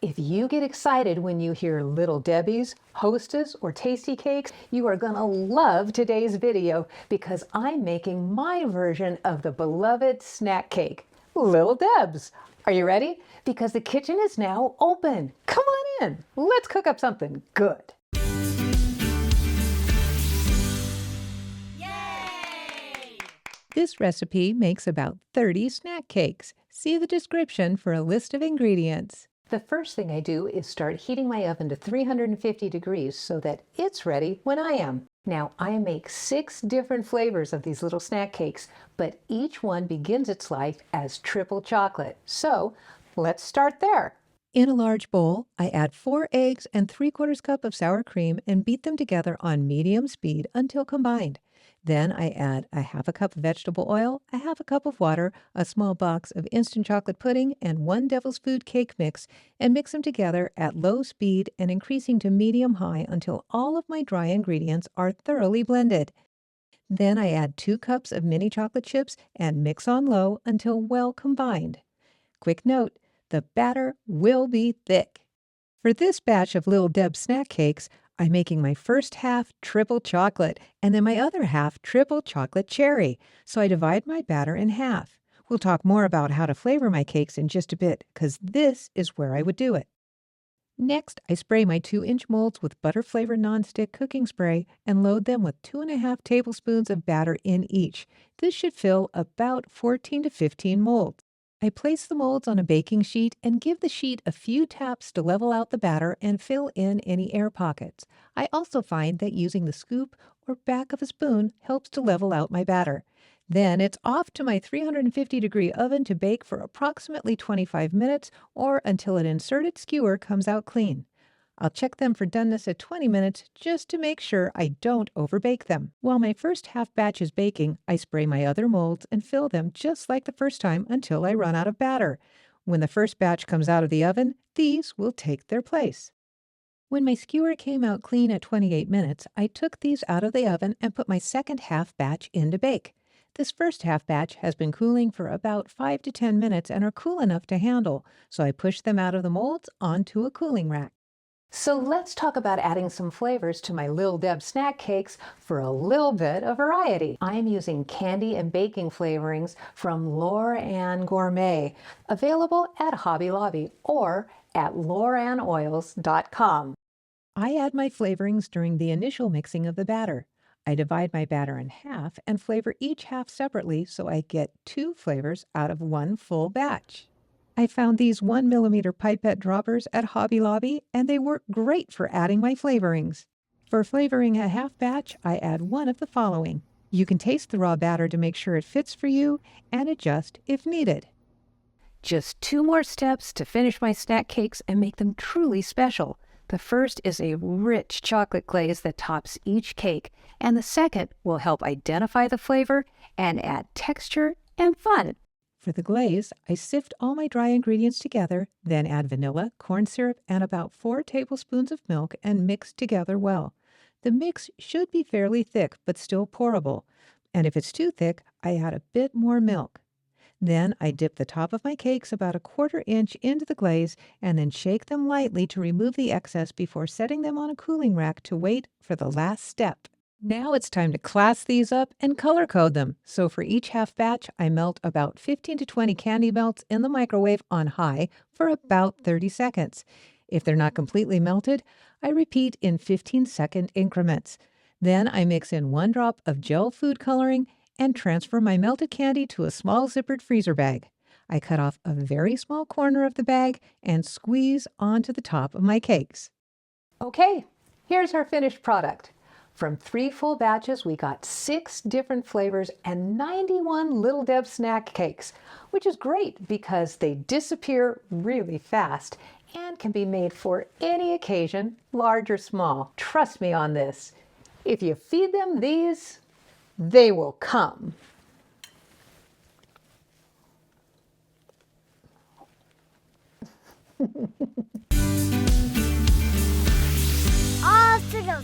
If you get excited when you hear Little Debbie's, Hostess, or Tasty Cakes, you are gonna love today's video because I'm making my version of the beloved snack cake, Little Deb's. Are you ready? Because the kitchen is now open. Come on in. Let's cook up something good. Yay! This recipe makes about 30 snack cakes. See the description for a list of ingredients. The first thing I do is start heating my oven to 350 degrees so that it's ready when I am. Now I make 6 different flavors of these little snack cakes, but each one begins its life as triple chocolate. So let's start there. In a large bowl, I add 4 eggs and 3/4 cup of sour cream and beat them together on medium speed until combined. Then I add a 1/2 cup of vegetable oil, a 1/2 cup of water, a small box of instant chocolate pudding, and 1 Devil's Food cake mix, and mix them together at low speed and increasing to medium-high until all of my dry ingredients are thoroughly blended. Then I add 2 cups of mini chocolate chips and mix on low until well combined. Quick note, the batter will be thick. For this batch of Little Deb snack cakes, I'm making my first half triple chocolate and then my other half triple chocolate cherry. So I divide my batter in half. We'll talk more about how to flavor my cakes in just a bit, because this is where I would do it. Next, I spray my 2-inch molds with butter-flavored nonstick cooking spray and load them with 2½ tablespoons of batter in each. This should fill about 14 to 15 molds. I place the molds on a baking sheet and give the sheet a few taps to level out the batter and fill in any air pockets. I also find that using the scoop or back of a spoon helps to level out my batter. Then it's off to my 350-degree oven to bake for approximately 25 minutes or until an inserted skewer comes out clean. I'll check them for doneness at 20 minutes just to make sure I don't overbake them. While my first half batch is baking, I spray my other molds and fill them just like the first time until I run out of batter. When the first batch comes out of the oven, these will take their place. When my skewer came out clean at 28 minutes, I took these out of the oven and put my second half batch in to bake. This first half batch has been cooling for about 5 to 10 minutes and are cool enough to handle, so I push them out of the molds onto a cooling rack. So let's talk about adding some flavors to my Little Deb snack cakes for a little bit of variety. I am using candy and baking flavorings from Lore Ann Gourmet, available at Hobby Lobby or at loreannoils.com. I add my flavorings during the initial mixing of the batter. I divide my batter in half and flavor each half separately so I get 2 flavors out of 1 full batch. I found these 1mm pipette droppers at Hobby Lobby, and they work great for adding my flavorings. For flavoring a half batch, I add one of the following. You can taste the raw batter to make sure it fits for you and adjust if needed. Just 2 more steps to finish my snack cakes and make them truly special. The first is a rich chocolate glaze that tops each cake, and the second will help identify the flavor and add texture and fun. For the glaze, I sift all my dry ingredients together, then add vanilla, corn syrup, and about 4 tablespoons of milk and mix together well. The mix should be fairly thick but still pourable, and if it's too thick, I add a bit more milk. Then I dip the top of my cakes about 1/4 inch into the glaze and then shake them lightly to remove the excess before setting them on a cooling rack to wait for the last step. Now it's time to class these up and color code them. So for each half batch, I melt about 15 to 20 candy melts in the microwave on high for about 30 seconds. If they're not completely melted, I repeat in 15-second increments. Then I mix in 1 drop of gel food coloring and transfer my melted candy to a small zippered freezer bag. I cut off a very small corner of the bag and squeeze onto the top of my cakes. Okay, here's our finished product. From 3 full batches, we got 6 different flavors and 91 Little Deb snack cakes, which is great because they disappear really fast and can be made for any occasion, large or small. Trust me on this. If you feed them these, they will come. All to the